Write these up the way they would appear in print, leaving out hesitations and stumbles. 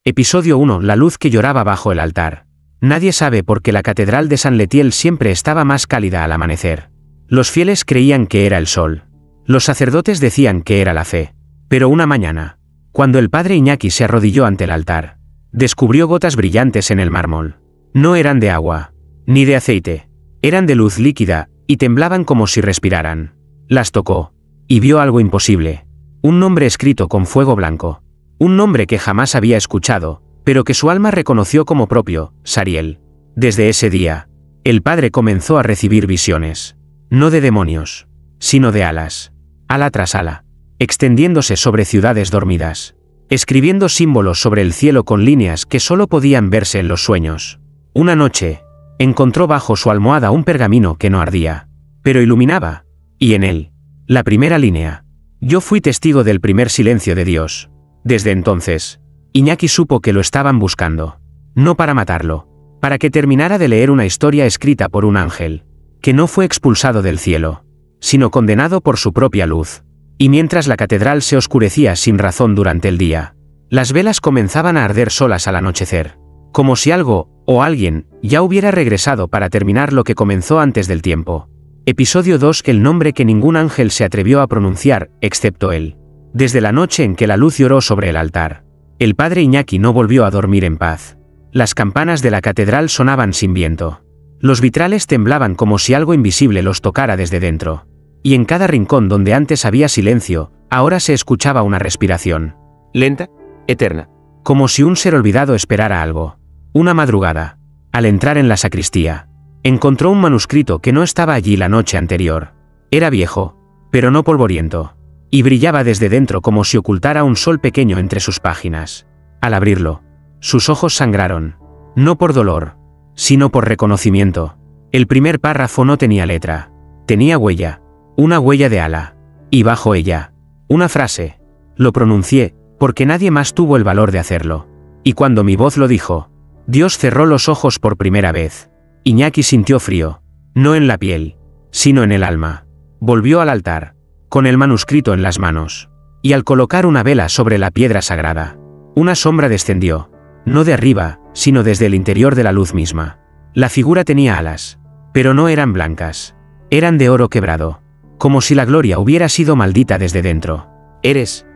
Episodio 1. La luz que lloraba bajo el altar. Nadie sabe por qué la catedral de San Letiel siempre estaba más cálida al amanecer. Los fieles creían que era el sol. Los sacerdotes decían que era la fe. Pero una mañana, cuando el padre Iñaki se arrodilló ante el altar, descubrió gotas brillantes en el mármol. No eran de agua, ni de aceite. Eran de luz líquida, y temblaban como si respiraran. Las tocó, y vio algo imposible. Un nombre escrito con fuego blanco. Un nombre que jamás había escuchado, pero que su alma reconoció como propio, Sariel. Desde ese día, el padre comenzó a recibir visiones. No de demonios, sino de alas. Ala tras ala, extendiéndose sobre ciudades dormidas. Escribiendo símbolos sobre el cielo con líneas que solo podían verse en los sueños. Una noche, encontró bajo su almohada un pergamino que no ardía, pero iluminaba, y en él, la primera línea. Yo fui testigo del primer silencio de Dios. Desde entonces, Iñaki supo que lo estaban buscando. No para matarlo, para que terminara de leer una historia escrita por un ángel, que no fue expulsado del cielo, sino condenado por su propia luz. Y mientras la catedral se oscurecía sin razón durante el día, las velas comenzaban a arder solas al anochecer, como si algo, o alguien, ya hubiera regresado para terminar lo que comenzó antes del tiempo. Episodio 2. El nombre que ningún ángel se atrevió a pronunciar, excepto él. Desde la noche en que la luz lloró sobre el altar, el padre Iñaki no volvió a dormir en paz. Las campanas de la catedral sonaban sin viento. Los vitrales temblaban como si algo invisible los tocara desde dentro. Y en cada rincón donde antes había silencio, ahora se escuchaba una respiración. Lenta, eterna. Como si un ser olvidado esperara algo. Una madrugada, al entrar en la sacristía, encontró un manuscrito que no estaba allí la noche anterior. Era viejo, pero no polvoriento. Y brillaba desde dentro como si ocultara un sol pequeño entre sus páginas. Al abrirlo, sus ojos sangraron. No por dolor, sino por reconocimiento. El primer párrafo no tenía letra. Tenía huella. Una huella de ala. Y bajo ella, una frase. Lo pronuncié, porque nadie más tuvo el valor de hacerlo. Y cuando mi voz lo dijo, Dios cerró los ojos por primera vez. Iñaki sintió frío. No en la piel, sino en el alma. Volvió al altar, con el manuscrito en las manos. Y al colocar una vela sobre la piedra sagrada, una sombra descendió. No de arriba, sino desde el interior de la luz misma. La figura tenía alas, pero no eran blancas. Eran de oro quebrado. Como si la gloria hubiera sido maldita desde dentro. ¿Eres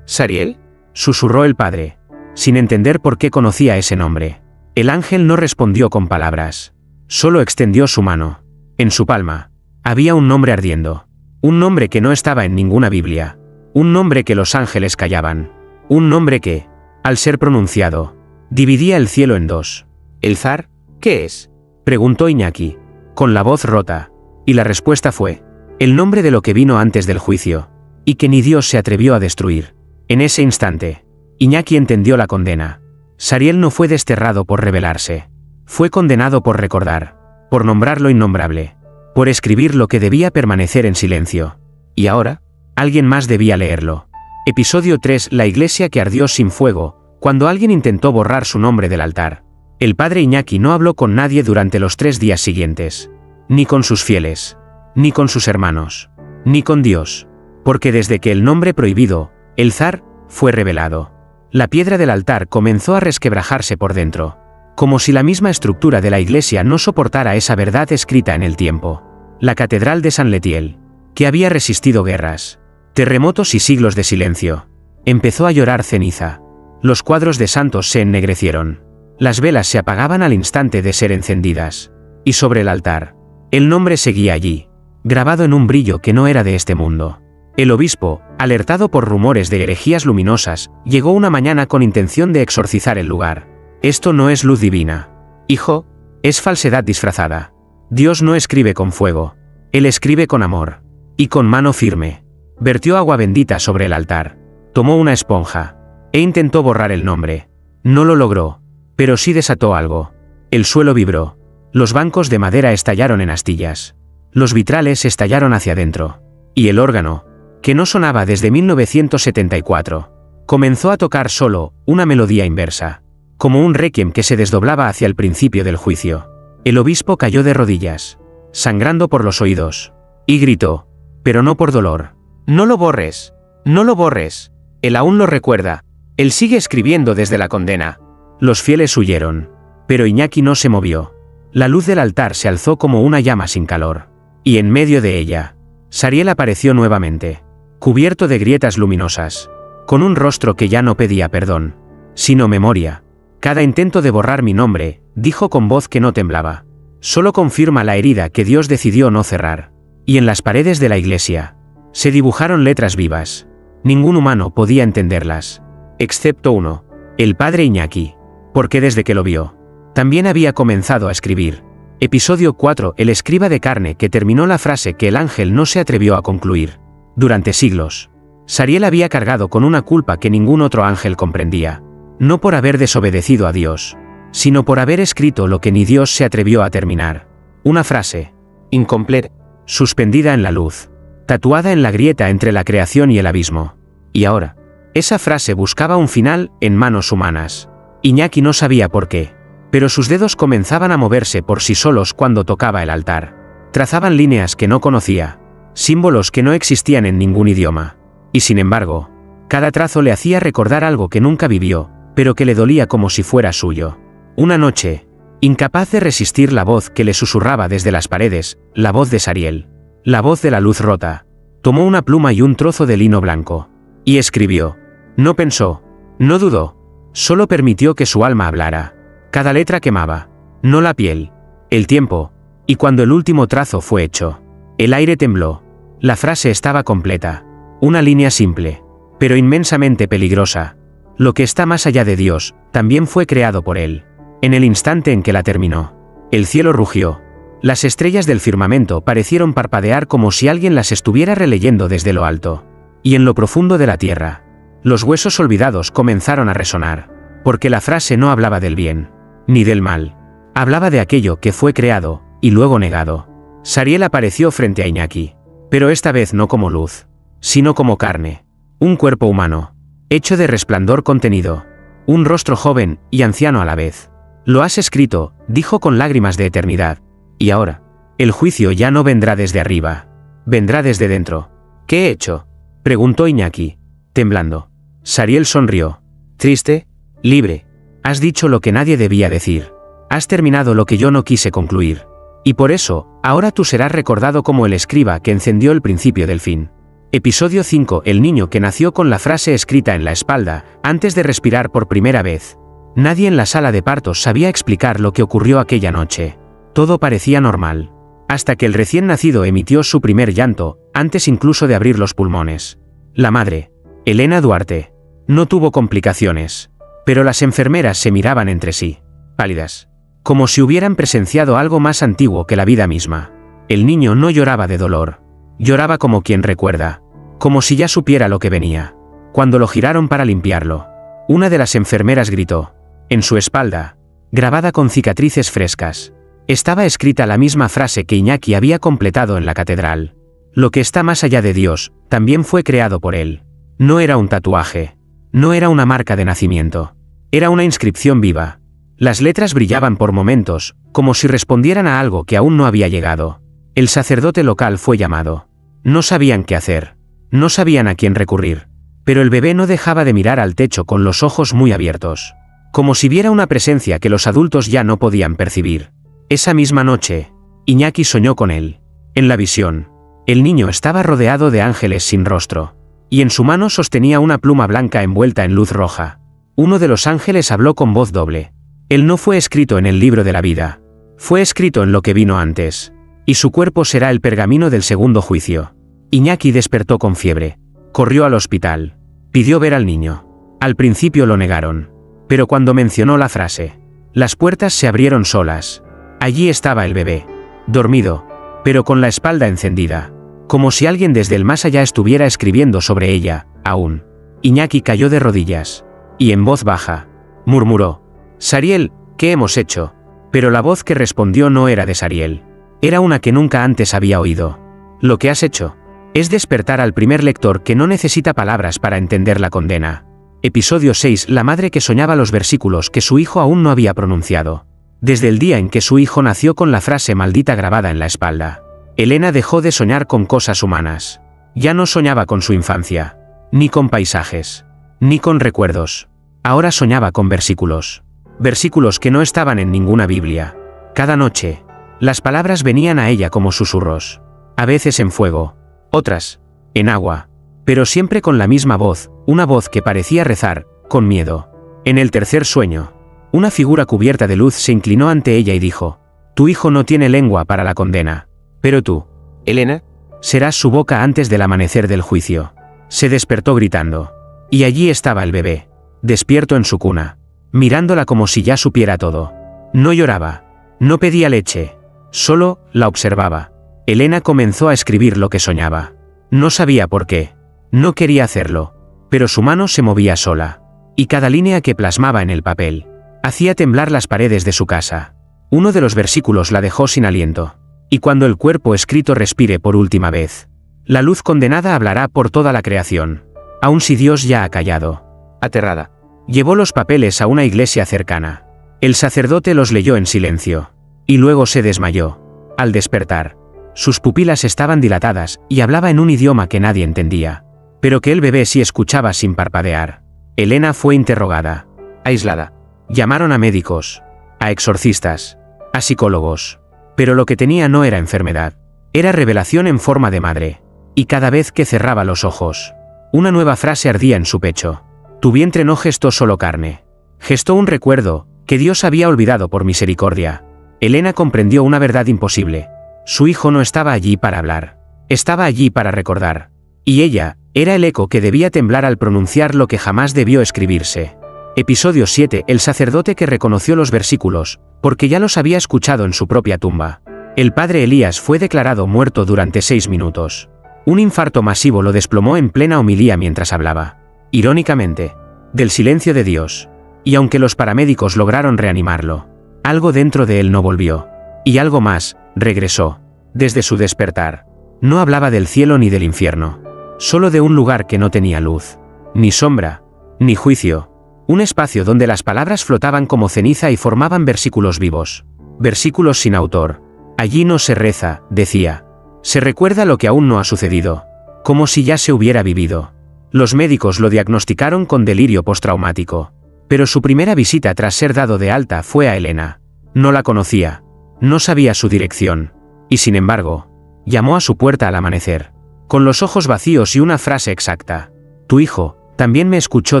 Sariel?, susurró el padre, sin entender por qué conocía ese nombre. El ángel no respondió con palabras. Solo extendió su mano. En su palma, había un nombre ardiendo. Un nombre que no estaba en ninguna Biblia. Un nombre que los ángeles callaban. Un nombre que, al ser pronunciado, dividía el cielo en dos. ¿El zar? ¿Qué es?, preguntó Iñaki, con la voz rota. Y la respuesta fue, el nombre de lo que vino antes del juicio, y que ni Dios se atrevió a destruir. En ese instante, Iñaki entendió la condena. Sariel no fue desterrado por rebelarse. Fue condenado por recordar, por nombrar lo innombrable, por escribir lo que debía permanecer en silencio. Y ahora, alguien más debía leerlo. Episodio 3. La iglesia que ardió sin fuego, cuando alguien intentó borrar su nombre del altar. El padre Iñaki no habló con nadie durante los 3 días siguientes. Ni con sus fieles, ni con sus hermanos, ni con Dios. Porque desde que el nombre prohibido, el zar, fue revelado, la piedra del altar comenzó a resquebrajarse por dentro. Como si la misma estructura de la iglesia no soportara esa verdad escrita en el tiempo. La catedral de San Letiel, que había resistido guerras, terremotos y siglos de silencio, empezó a llorar ceniza. Los cuadros de santos se ennegrecieron. Las velas se apagaban al instante de ser encendidas. Y sobre el altar, el nombre seguía allí, grabado en un brillo que no era de este mundo. El obispo, alertado por rumores de herejías luminosas, llegó una mañana con intención de exorcizar el lugar. Esto no es luz divina, hijo, es falsedad disfrazada. Dios no escribe con fuego, Él escribe con amor. Y con mano firme, vertió agua bendita sobre el altar, tomó una esponja, e intentó borrar el nombre. No lo logró, pero sí desató algo. El suelo vibró, los bancos de madera estallaron en astillas, los vitrales estallaron hacia adentro, y el órgano, que no sonaba desde 1974, comenzó a tocar solo, una melodía inversa. Como un requiem que se desdoblaba hacia el principio del juicio. El obispo cayó de rodillas, sangrando por los oídos, y gritó, pero no por dolor. No lo borres, no lo borres. Él aún lo recuerda. Él sigue escribiendo desde la condena. Los fieles huyeron. Pero Iñaki no se movió. La luz del altar se alzó como una llama sin calor. Y en medio de ella, Sariel apareció nuevamente, cubierto de grietas luminosas, con un rostro que ya no pedía perdón, sino memoria. Cada intento de borrar mi nombre, dijo con voz que no temblaba, solo confirma la herida que Dios decidió no cerrar. Y en las paredes de la iglesia, se dibujaron letras vivas. Ningún humano podía entenderlas, excepto uno, el padre Iñaki, porque desde que lo vio, también había comenzado a escribir. Episodio 4. El escriba de carne que terminó la frase que el ángel no se atrevió a concluir. Durante siglos, Sariel había cargado con una culpa que ningún otro ángel comprendía. No por haber desobedecido a Dios, sino por haber escrito lo que ni Dios se atrevió a terminar. Una frase, incompleta, suspendida en la luz, tatuada en la grieta entre la creación y el abismo. Y ahora, esa frase buscaba un final en manos humanas. Iñaki no sabía por qué, pero sus dedos comenzaban a moverse por sí solos cuando tocaba el altar. Trazaban líneas que no conocía, símbolos que no existían en ningún idioma. Y sin embargo, cada trazo le hacía recordar algo que nunca vivió, pero que le dolía como si fuera suyo. Una noche, incapaz de resistir la voz que le susurraba desde las paredes, la voz de Sariel, la voz de la luz rota, tomó una pluma y un trozo de lino blanco, y escribió. No pensó, no dudó, solo permitió que su alma hablara. Cada letra quemaba, no la piel, el tiempo, y cuando el último trazo fue hecho, el aire tembló. La frase estaba completa, una línea simple, pero inmensamente peligrosa. Lo que está más allá de Dios, también fue creado por Él. En el instante en que la terminó, el cielo rugió. Las estrellas del firmamento parecieron parpadear como si alguien las estuviera releyendo desde lo alto. Y en lo profundo de la tierra, los huesos olvidados comenzaron a resonar, porque la frase no hablaba del bien, ni del mal. Hablaba de aquello que fue creado, y luego negado. Sariel apareció frente a Iñaki, pero esta vez no como luz, sino como carne. Un cuerpo humano, hecho de resplandor contenido. Un rostro joven y anciano a la vez. Lo has escrito, dijo con lágrimas de eternidad. Y ahora, el juicio ya no vendrá desde arriba, vendrá desde dentro. ¿Qué he hecho?, preguntó Iñaki, temblando. Sariel sonrió. Triste, libre. Has dicho lo que nadie debía decir. Has terminado lo que yo no quise concluir. Y por eso, ahora tú serás recordado como el escriba que encendió el principio del fin. Episodio 5. El niño que nació con la frase escrita en la espalda, antes de respirar por primera vez. Nadie en la sala de partos sabía explicar lo que ocurrió aquella noche. Todo parecía normal. Hasta que el recién nacido emitió su primer llanto, antes incluso de abrir los pulmones. La madre, Elena Duarte, no tuvo complicaciones. Pero las enfermeras se miraban entre sí, pálidas, como si hubieran presenciado algo más antiguo que la vida misma. El niño no lloraba de dolor. Lloraba como quien recuerda, como si ya supiera lo que venía. Cuando lo giraron para limpiarlo, una de las enfermeras gritó. En su espalda, grabada con cicatrices frescas, estaba escrita la misma frase que Iñaki había completado en la catedral. Lo que está más allá de Dios, también fue creado por Él. No era un tatuaje. No era una marca de nacimiento. Era una inscripción viva. Las letras brillaban por momentos, como si respondieran a algo que aún no había llegado. El sacerdote local fue llamado. No sabían qué hacer. No sabían a quién recurrir. Pero el bebé no dejaba de mirar al techo con los ojos muy abiertos, como si viera una presencia que los adultos ya no podían percibir. Esa misma noche, Iñaki soñó con él. En la visión, el niño estaba rodeado de ángeles sin rostro, y en su mano sostenía una pluma blanca envuelta en luz roja. Uno de los ángeles habló con voz doble. Él no fue escrito en el libro de la vida. Fue escrito en lo que vino antes. Y su cuerpo será el pergamino del segundo juicio. Iñaki despertó con fiebre. Corrió al hospital. Pidió ver al niño. Al principio lo negaron. Pero cuando mencionó la frase, las puertas se abrieron solas. Allí estaba el bebé. Dormido, pero con la espalda encendida. Como si alguien desde el más allá estuviera escribiendo sobre ella, aún. Iñaki cayó de rodillas. Y en voz baja, murmuró. Sariel, ¿qué hemos hecho? Pero la voz que respondió no era de Sariel. Era una que nunca antes había oído. Lo que has hecho es despertar al primer lector que no necesita palabras para entender la condena. Episodio 6. La madre que soñaba los versículos que su hijo aún no había pronunciado. Desde el día en que su hijo nació con la frase maldita grabada en la espalda, Elena dejó de soñar con cosas humanas. Ya no soñaba con su infancia, ni con paisajes, ni con recuerdos. Ahora soñaba con versículos. Versículos que no estaban en ninguna Biblia. Cada noche, las palabras venían a ella como susurros. A veces en fuego, otras en agua, pero siempre con la misma voz, una voz que parecía rezar, con miedo. En el tercer sueño, una figura cubierta de luz se inclinó ante ella y dijo: «Tu hijo no tiene lengua para la condena, pero tú, Elena, serás su boca antes del amanecer del juicio». Se despertó gritando. Y allí estaba el bebé, despierto en su cuna, mirándola como si ya supiera todo. No lloraba, no pedía leche, solo la observaba. Elena comenzó a escribir lo que soñaba. No sabía por qué, no quería hacerlo, pero su mano se movía sola, y cada línea que plasmaba en el papel hacía temblar las paredes de su casa. Uno de los versículos la dejó sin aliento. Y cuando el cuerpo escrito respire por última vez, la luz condenada hablará por toda la creación, aun si Dios ya ha callado. aterrada, Llevó los papeles a una iglesia cercana. El sacerdote los leyó en silencio, y luego se desmayó. Al despertar, sus pupilas estaban dilatadas y hablaba en un idioma que nadie entendía, pero que el bebé sí escuchaba sin parpadear. Elena fue interrogada, aislada. llamaron a médicos, a exorcistas, a psicólogos, pero lo que tenía no era enfermedad, era revelación en forma de madre. Y cada vez que cerraba los ojos, una nueva frase ardía en su pecho. Tu vientre no gestó solo carne, gestó un recuerdo que Dios había olvidado por misericordia. Elena comprendió una verdad imposible. Su hijo no estaba allí para hablar, estaba allí para recordar. Y ella era el eco que debía temblar al pronunciar lo que jamás debió escribirse. Episodio 7. El sacerdote que reconoció los versículos, porque ya los había escuchado en su propia tumba. El padre Elías fue declarado muerto durante 6 minutos. Un infarto masivo lo desplomó en plena homilía mientras hablaba, irónicamente, del silencio de Dios. Y aunque los paramédicos lograron reanimarlo, algo dentro de él no volvió. Y algo más, regresó. Desde su despertar, no hablaba del cielo ni del infierno, solo de un lugar que no tenía luz, ni sombra, ni juicio. Un espacio donde las palabras flotaban como ceniza y formaban versículos vivos. Versículos sin autor. Allí no se reza, decía. Se recuerda lo que aún no ha sucedido, como si ya se hubiera vivido. Los médicos lo diagnosticaron con delirio postraumático, pero su primera visita tras ser dado de alta fue a Elena. No la conocía, no sabía su dirección, y sin embargo, llamó a su puerta al amanecer, con los ojos vacíos y una frase exacta. Tu hijo también me escuchó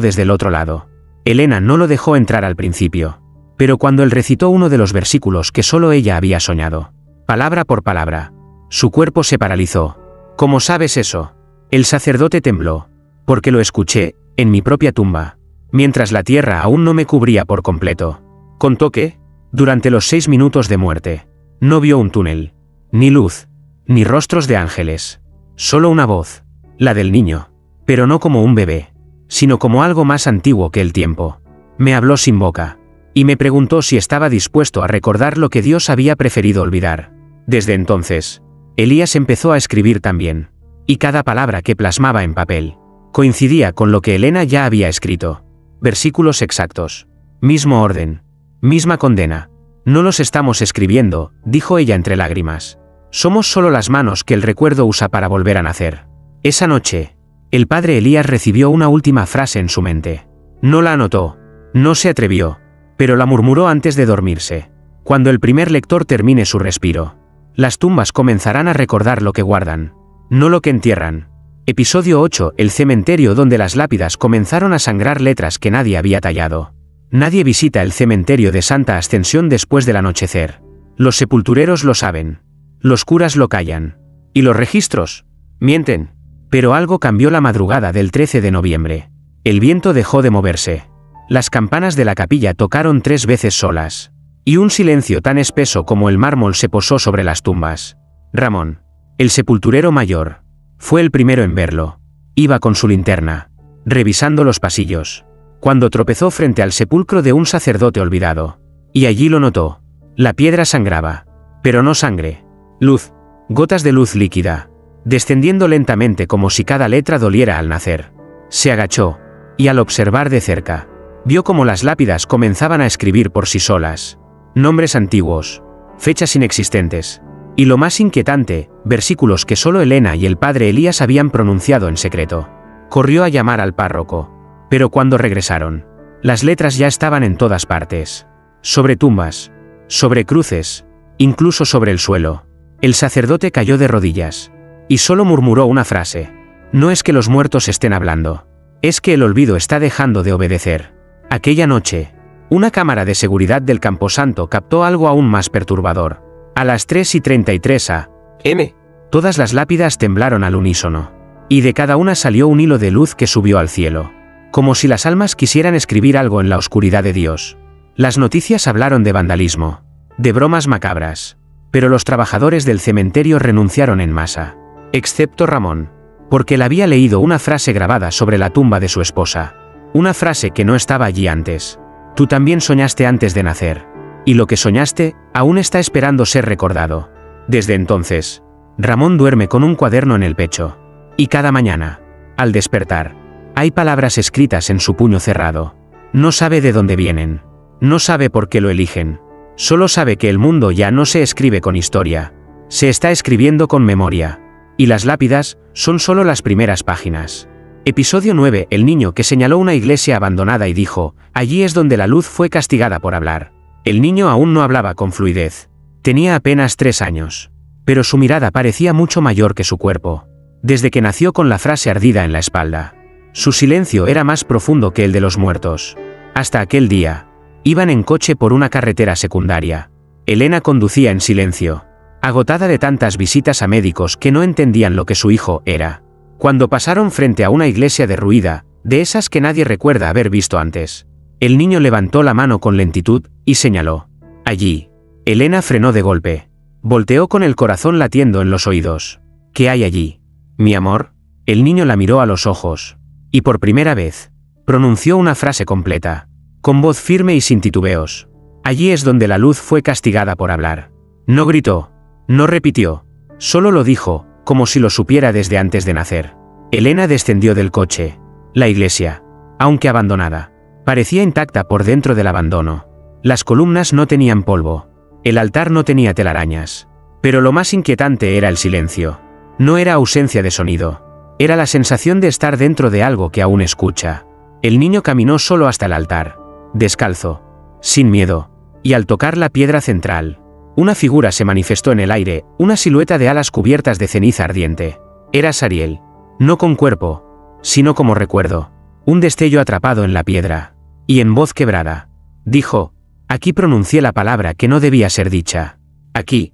desde el otro lado. Elena no lo dejó entrar al principio, pero cuando él recitó uno de los versículos que solo ella había soñado, palabra por palabra, su cuerpo se paralizó. ¿Cómo sabes eso? El sacerdote tembló. Porque lo escuché, en mi propia tumba, mientras la tierra aún no me cubría por completo. Contó que, durante los 6 minutos de muerte, no vio un túnel, ni luz, ni rostros de ángeles. Solo una voz, la del niño, pero no como un bebé, sino como algo más antiguo que el tiempo. Me habló sin boca, y me preguntó si estaba dispuesto a recordar lo que Dios había preferido olvidar. Desde entonces, Elías empezó a escribir también, y cada palabra que plasmaba en papel coincidía con lo que Elena ya había escrito. Versículos exactos, mismo orden, misma condena. No los estamos escribiendo, dijo ella entre lágrimas. Somos solo las manos que el recuerdo usa para volver a nacer. Esa noche, el padre Elías recibió una última frase en su mente. No la anotó, no se atrevió, pero la murmuró antes de dormirse. Cuando el primer lector termine su respiro, las tumbas comenzarán a recordar lo que guardan, no lo que entierran. Episodio 8. El cementerio donde las lápidas comenzaron a sangrar letras que nadie había tallado. Nadie visita el cementerio de Santa Ascensión después del anochecer. Los sepultureros lo saben. Los curas lo callan. ¿Y los registros? Mienten. Pero algo cambió la madrugada del 13 de noviembre. El viento dejó de moverse. Las campanas de la capilla tocaron 3 veces solas. Y un silencio tan espeso como el mármol se posó sobre las tumbas. Ramón, el sepulturero mayor, fue el primero en verlo. Iba con su linterna, revisando los pasillos, cuando tropezó frente al sepulcro de un sacerdote olvidado. Y allí lo notó. La piedra sangraba, pero no sangre. Luz, gotas de luz líquida, descendiendo lentamente como si cada letra doliera al nacer. Se agachó, y al observar de cerca, vio como las lápidas comenzaban a escribir por sí solas. Nombres antiguos, fechas inexistentes, y lo más inquietante, versículos que solo Elena y el padre Elías habían pronunciado en secreto. Corrió a llamar al párroco. Pero cuando regresaron, las letras ya estaban en todas partes. Sobre tumbas, sobre cruces, incluso sobre el suelo. El sacerdote cayó de rodillas. Y solo murmuró una frase. No es que los muertos estén hablando. Es que el olvido está dejando de obedecer. Aquella noche, una cámara de seguridad del camposanto captó algo aún más perturbador. A las 3:33 a.m., todas las lápidas temblaron al unísono. Y de cada una salió un hilo de luz que subió al cielo. Como si las almas quisieran escribir algo en la oscuridad de Dios. Las noticias hablaron de vandalismo, de bromas macabras. Pero los trabajadores del cementerio renunciaron en masa. Excepto Ramón. Porque él había leído una frase grabada sobre la tumba de su esposa. Una frase que no estaba allí antes. Tú también soñaste antes de nacer. Y lo que soñaste, aún está esperando ser recordado. Desde entonces, Ramón duerme con un cuaderno en el pecho. Y cada mañana, al despertar, hay palabras escritas en su puño cerrado. No sabe de dónde vienen. No sabe por qué lo eligen. Solo sabe que el mundo ya no se escribe con historia. Se está escribiendo con memoria. Y las lápidas son solo las primeras páginas. Episodio 9. El niño que señaló una iglesia abandonada y dijo, allí es donde la luz fue castigada por hablar. El niño aún no hablaba con fluidez. Tenía apenas 3 años. Pero su mirada parecía mucho mayor que su cuerpo. Desde que nació con la frase ardida en la espalda. Su silencio era más profundo que el de los muertos. Hasta aquel día. Iban en coche por una carretera secundaria. Elena conducía en silencio. Agotada de tantas visitas a médicos que no entendían lo que su hijo era. Cuando pasaron frente a una iglesia derruida, de esas que nadie recuerda haber visto antes, el niño levantó la mano con lentitud y señaló. Allí. Elena frenó de golpe. Volteó con el corazón latiendo en los oídos. ¿Qué hay allí? Mi amor. El niño la miró a los ojos. Y por primera vez, pronunció una frase completa. Con voz firme y sin titubeos. Allí es donde la luz fue castigada por hablar. No gritó. No repitió. Solo lo dijo, como si lo supiera desde antes de nacer. Elena descendió del coche. La iglesia, aunque abandonada, parecía intacta por dentro del abandono. Las columnas no tenían polvo. El altar no tenía telarañas. Pero lo más inquietante era el silencio. No era ausencia de sonido. Era la sensación de estar dentro de algo que aún escucha. El niño caminó solo hasta el altar. Descalzo. Sin miedo. Y al tocar la piedra central, una figura se manifestó en el aire, una silueta de alas cubiertas de ceniza ardiente. Era Sariel. No con cuerpo, sino como recuerdo. Un destello atrapado en la piedra. Y en voz quebrada, dijo, aquí pronuncié la palabra que no debía ser dicha. Aquí.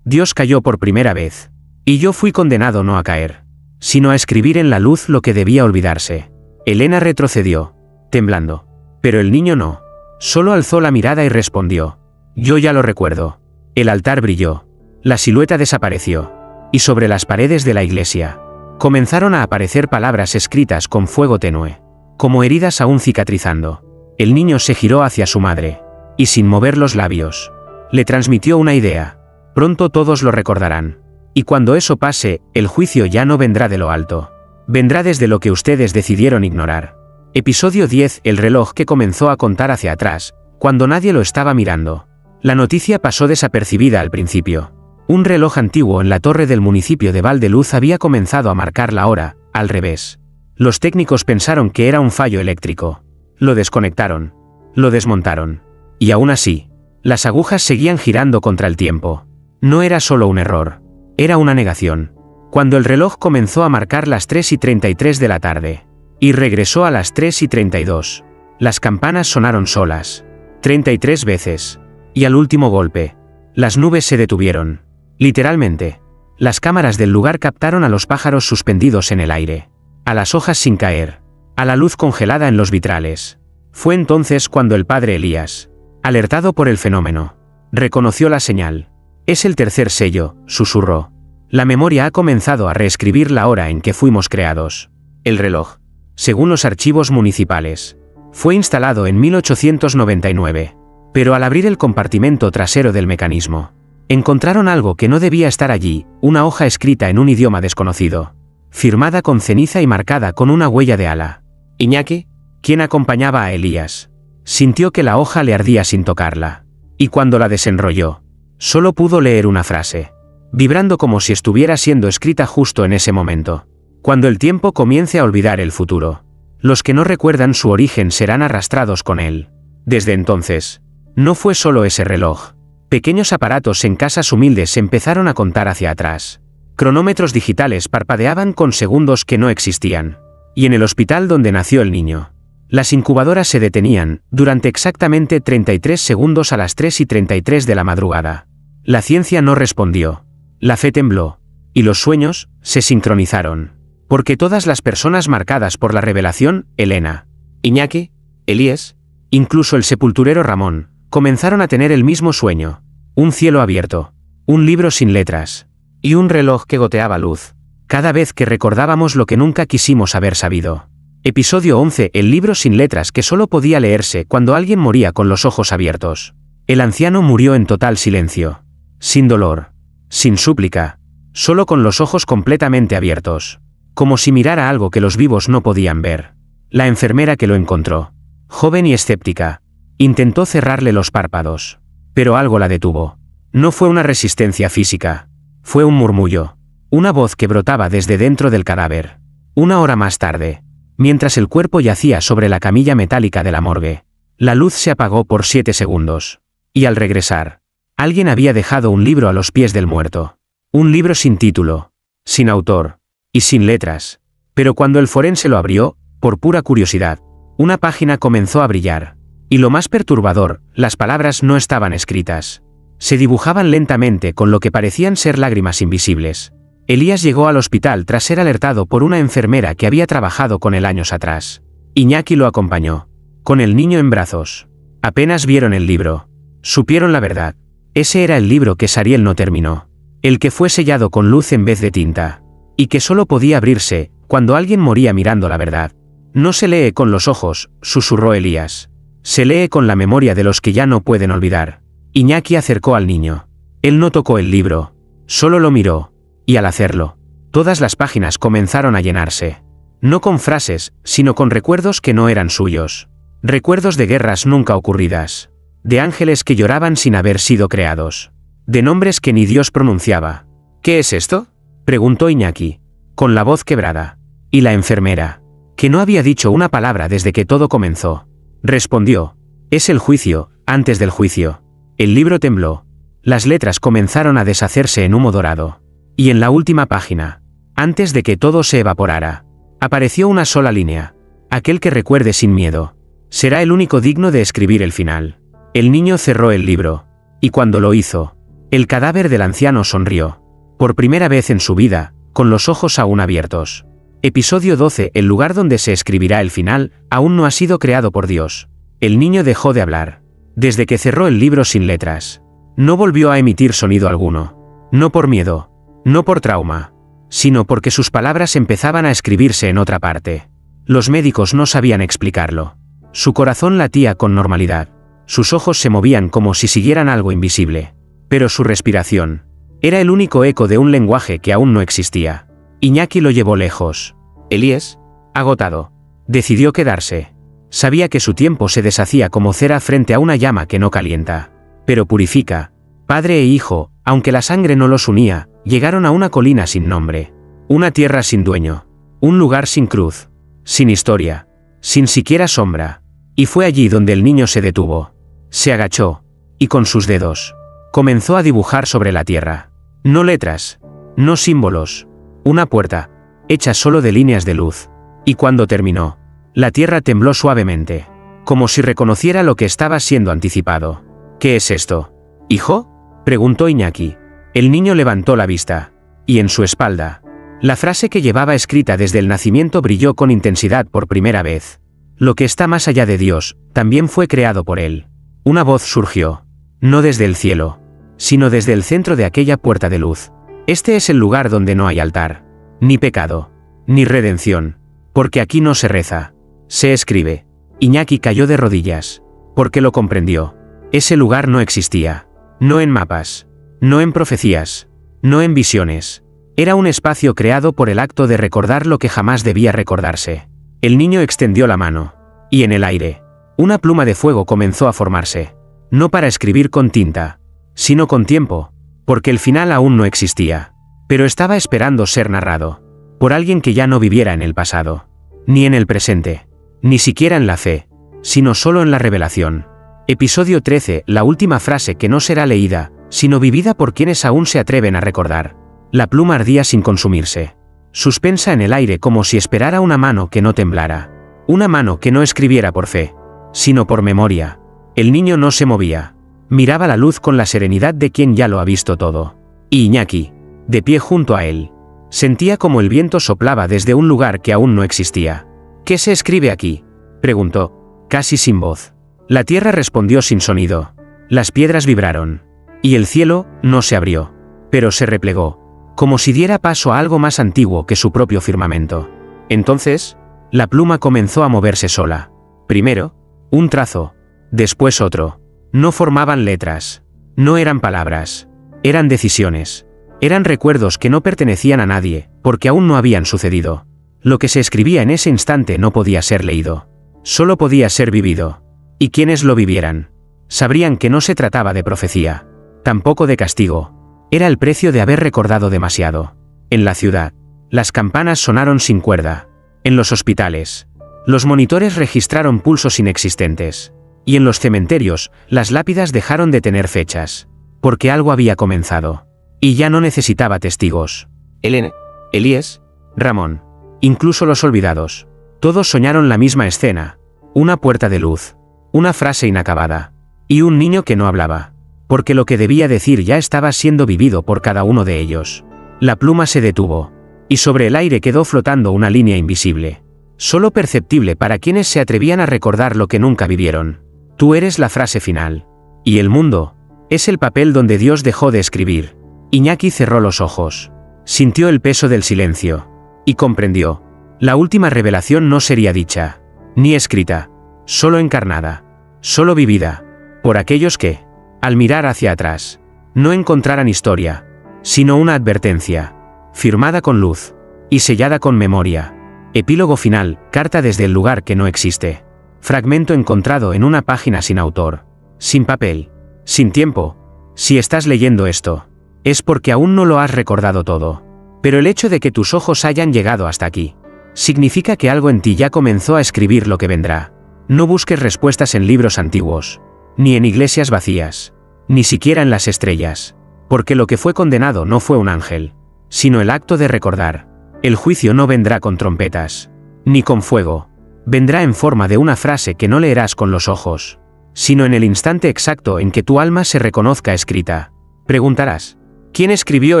Dios cayó por primera vez. Y yo fui condenado no a caer, sino a escribir en la luz lo que debía olvidarse. Elena retrocedió, temblando. Pero el niño no. Solo alzó la mirada y respondió. Yo ya lo recuerdo. El altar brilló. La silueta desapareció. Y sobre las paredes de la iglesia comenzaron a aparecer palabras escritas con fuego tenue, como heridas aún cicatrizando. El niño se giró hacia su madre, y sin mover los labios, le transmitió una idea. Pronto todos lo recordarán. Y cuando eso pase, el juicio ya no vendrá de lo alto. Vendrá desde lo que ustedes decidieron ignorar. Episodio 10. El reloj que comenzó a contar hacia atrás, cuando nadie lo estaba mirando. La noticia pasó desapercibida al principio. Un reloj antiguo en la torre del municipio de Valdeluz había comenzado a marcar la hora, al revés. Los técnicos pensaron que era un fallo eléctrico. Lo desconectaron. Lo desmontaron. Y aún así, las agujas seguían girando contra el tiempo. No era solo un error. Era una negación. Cuando el reloj comenzó a marcar las 3:33 de la tarde. Y regresó a las 3:32. Las campanas sonaron solas. 33 veces. Y al último golpe, las nubes se detuvieron. Literalmente. Las cámaras del lugar captaron a los pájaros suspendidos en el aire. A las hojas sin caer. A la luz congelada en los vitrales. Fue entonces cuando el padre Elías, alertado por el fenómeno, reconoció la señal. Es el tercer sello, susurró. La memoria ha comenzado a reescribir la hora en que fuimos creados. El reloj, según los archivos municipales, fue instalado en 1899. Pero al abrir el compartimento trasero del mecanismo, encontraron algo que no debía estar allí, una hoja escrita en un idioma desconocido, firmada con ceniza y marcada con una huella de ala. Iñaki, quien acompañaba a Elías, sintió que la hoja le ardía sin tocarla, y cuando la desenrolló, solo pudo leer una frase, vibrando como si estuviera siendo escrita justo en ese momento. Cuando el tiempo comience a olvidar el futuro, Los que no recuerdan su origen serán arrastrados con él. Desde entonces, no fue solo ese reloj. Pequeños aparatos en casas humildes empezaron a contar hacia atrás. Cronómetros digitales parpadeaban con segundos que no existían. Y en el hospital donde nació el niño, las incubadoras se detenían, durante exactamente 33 segundos a las 3:33 de la madrugada. La ciencia no respondió. La fe tembló. Y los sueños se sincronizaron. Porque todas las personas marcadas por la revelación, Elena, Iñaki, Elías, incluso el sepulturero Ramón, comenzaron a tener el mismo sueño. Un cielo abierto, un libro sin letras, y un reloj que goteaba luz. Cada vez que recordábamos lo que nunca quisimos haber sabido. Episodio 11. El libro sin letras que solo podía leerse cuando alguien moría con los ojos abiertos. El anciano murió en total silencio. Sin dolor. Sin súplica. Solo con los ojos completamente abiertos. Como si mirara algo que los vivos no podían ver. La enfermera que lo encontró, joven y escéptica, intentó cerrarle los párpados. Pero algo la detuvo. No fue una resistencia física. Fue un murmullo. Una voz que brotaba desde dentro del cadáver. Una hora más tarde, mientras el cuerpo yacía sobre la camilla metálica de la morgue, la luz se apagó por 7 segundos. Y al regresar, alguien había dejado un libro a los pies del muerto. Un libro sin título, sin autor, y sin letras. Pero cuando el forense lo abrió, por pura curiosidad, una página comenzó a brillar. Y lo más perturbador, las palabras no estaban escritas. Se dibujaban lentamente con lo que parecían ser lágrimas invisibles. Elías llegó al hospital tras ser alertado por una enfermera que había trabajado con él años atrás. Iñaki lo acompañó, con el niño en brazos. Apenas vieron el libro. Supieron la verdad. Ese era el libro que Sariel no terminó. El que fue sellado con luz en vez de tinta. Y que solo podía abrirse cuando alguien moría mirando la verdad. No se lee con los ojos, susurró Elías. Se lee con la memoria de los que ya no pueden olvidar. Iñaki acercó al niño. Él no tocó el libro. Solo lo miró. Y al hacerlo, todas las páginas comenzaron a llenarse. No con frases, sino con recuerdos que no eran suyos. Recuerdos de guerras nunca ocurridas. De ángeles que lloraban sin haber sido creados. De nombres que ni Dios pronunciaba. ¿Qué es esto?, preguntó Iñaki, con la voz quebrada. Y la enfermera, que no había dicho una palabra desde que todo comenzó, respondió: es el juicio, antes del juicio. El libro tembló. Las letras comenzaron a deshacerse en humo dorado. Y en la última página, antes de que todo se evaporara, apareció una sola línea. Aquel que recuerde sin miedo será el único digno de escribir el final. El niño cerró el libro. Y cuando lo hizo, el cadáver del anciano sonrió. Por primera vez en su vida, con los ojos aún abiertos. Episodio 12. El lugar donde se escribirá el final, aún no ha sido creado por Dios. El niño dejó de hablar. Desde que cerró el libro sin letras, no volvió a emitir sonido alguno. No por miedo. No por trauma, sino porque sus palabras empezaban a escribirse en otra parte. Los médicos no sabían explicarlo. Su corazón latía con normalidad. Sus ojos se movían como si siguieran algo invisible. Pero su respiración era el único eco de un lenguaje que aún no existía. Iñaki lo llevó lejos. Elías, agotado, decidió quedarse. Sabía que su tiempo se deshacía como cera frente a una llama que no calienta, pero purifica. Padre e hijo, aunque la sangre no los unía, llegaron a una colina sin nombre. Una tierra sin dueño. Un lugar sin cruz. Sin historia. Sin siquiera sombra. Y fue allí donde el niño se detuvo. Se agachó. Y con sus dedos, comenzó a dibujar sobre la tierra. No letras. No símbolos. Una puerta, hecha solo de líneas de luz. Y cuando terminó, la tierra tembló suavemente. Como si reconociera lo que estaba siendo anticipado. ¿Qué es esto, hijo?, preguntó Iñaki. El niño levantó la vista. Y en su espalda, la frase que llevaba escrita desde el nacimiento brilló con intensidad por primera vez. Lo que está más allá de Dios, también fue creado por Él. Una voz surgió. No desde el cielo, sino desde el centro de aquella puerta de luz. Este es el lugar donde no hay altar, ni pecado, ni redención. Porque aquí no se reza, se escribe. Iñaki cayó de rodillas. Porque lo comprendió. Ese lugar no existía. No en mapas. No en profecías. No en visiones. Era un espacio creado por el acto de recordar lo que jamás debía recordarse. El niño extendió la mano. Y en el aire, una pluma de fuego comenzó a formarse. No para escribir con tinta, sino con tiempo. Porque el final aún no existía. Pero estaba esperando ser narrado. Por alguien que ya no viviera en el pasado. Ni en el presente. Ni siquiera en la fe, sino solo en la revelación. Episodio 13, la última frase que no será leída, sino vivida por quienes aún se atreven a recordar. La pluma ardía sin consumirse. Suspensa en el aire como si esperara una mano que no temblara. Una mano que no escribiera por fe, sino por memoria. El niño no se movía. Miraba la luz con la serenidad de quien ya lo ha visto todo. Y Iñaki, de pie junto a él, sentía como el viento soplaba desde un lugar que aún no existía. ¿Qué se escribe aquí?, preguntó, casi sin voz. La tierra respondió sin sonido. Las piedras vibraron. Y el cielo no se abrió, pero se replegó, como si diera paso a algo más antiguo que su propio firmamento. Entonces, la pluma comenzó a moverse sola. Primero, un trazo, después otro. No formaban letras. No eran palabras. Eran decisiones. Eran recuerdos que no pertenecían a nadie, porque aún no habían sucedido. Lo que se escribía en ese instante no podía ser leído. Solo podía ser vivido. Y quienes lo vivieran sabrían que no se trataba de profecía, tampoco de castigo. Era el precio de haber recordado demasiado. En la ciudad, las campanas sonaron sin cuerda. En los hospitales, los monitores registraron pulsos inexistentes. Y en los cementerios, las lápidas dejaron de tener fechas. Porque algo había comenzado. Y ya no necesitaba testigos. Elena, Elías, Ramón, incluso los olvidados. Todos soñaron la misma escena. Una puerta de luz. Una frase inacabada. Y un niño que no hablaba. Porque lo que debía decir ya estaba siendo vivido por cada uno de ellos. La pluma se detuvo. Y sobre el aire quedó flotando una línea invisible. Solo perceptible para quienes se atrevían a recordar lo que nunca vivieron. Tú eres la frase final. Y el mundo es el papel donde Dios dejó de escribir. Iñaki cerró los ojos. Sintió el peso del silencio. Y comprendió. La última revelación no sería dicha. Ni escrita. Solo encarnada. Solo vivida. Por aquellos que, al mirar hacia atrás, no encontraran historia, sino una advertencia. Firmada con luz. Y sellada con memoria. Epílogo final, carta desde el lugar que no existe. Fragmento encontrado en una página sin autor. Sin papel. Sin tiempo. Si estás leyendo esto, es porque aún no lo has recordado todo. Pero el hecho de que tus ojos hayan llegado hasta aquí, significa que algo en ti ya comenzó a escribir lo que vendrá. No busques respuestas en libros antiguos, ni en iglesias vacías, ni siquiera en las estrellas. Porque lo que fue condenado no fue un ángel, sino el acto de recordar. El juicio no vendrá con trompetas, ni con fuego. Vendrá en forma de una frase que no leerás con los ojos, sino en el instante exacto en que tu alma se reconozca escrita. Preguntarás, ¿quién escribió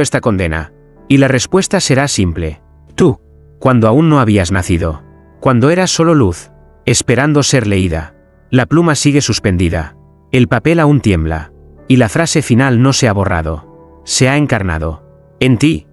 esta condena? Y la respuesta será simple. Tú, cuando aún no habías nacido. Cuando eras solo luz, esperando ser leída. La pluma sigue suspendida. El papel aún tiembla. Y la frase final no se ha borrado. Se ha encarnado. En ti.